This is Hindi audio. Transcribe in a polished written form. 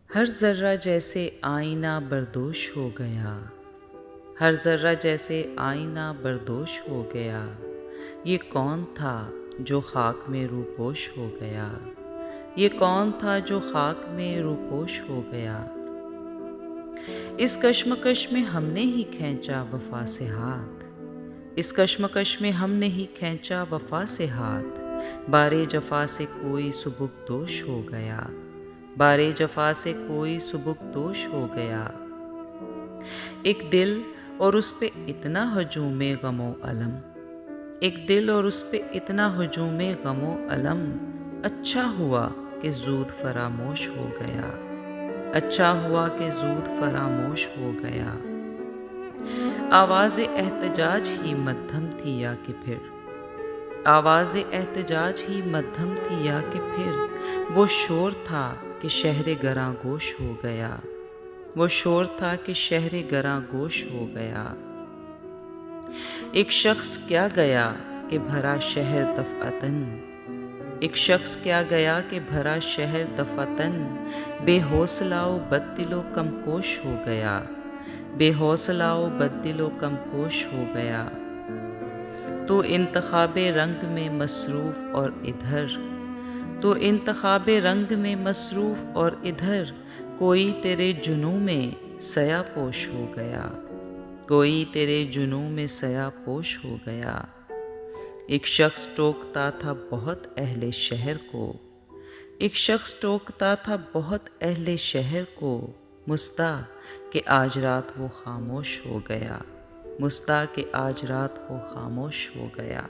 हर ज़र्रा जैसे आईना बर्दोश हो गया, हर ज़र्रा जैसे आईना बर्दोश हो गया। ये कौन था जो खाक में रूपोश हो गया, ये कौन था जो खाक में रूपोश हो गया। इस कश्मकश में हमने ही खींचा वफ़ा से हाथ, इस कश्मकश में हमने ही खींचा वफ़ा से हाथ। बारे जफ़ा से कोई सुबुकदोश हो गया, बारे जफ़ा से कोई सुबुकदोश हो गया। एक दिल और उस पे इतना हजूमे गमो अलम, एक दिल और उस पे इतना हजूमे गमो अलम। अच्छा हुआ कि ज़ूद फरामोश हो गया, अच्छा हुआ कि ज़ूद फरामोश हो गया। आवाज़ एहतजाज ही मध्यम थी या कि फिर, आवाज़ एहतजाज ही मध्यम थी या कि फिर वो शोर था कि शहर गरां गोश हो गया, वो शोर था कि शहर गरां गोश हो गया। एक शख्स क्या गया कि भरा शहर दफ़अतन, एक शख्स क्या गया कि भरा शहर दफ़अतन। बेहौसला व बददिलो कमकोश हो गया, बेहौसला व बददिलो कमकोश हो गया। तो इंतखाबे रंग में मसरूफ़ और इधर, तो इंतखाबे रंग में मसरूफ़ और इधर कोई तेरे जुनूं में सया पोश हो गया, कोई तेरे जुनूं में सया पोश हो गया। एक शख्स टोकता था बहुत अहले शहर को, एक शख्स टोकता था बहुत अहले शहर को। मुस्ता कि आज रात वो खामोश हो गया, मुस्ता कि आज रात वो खामोश हो गया।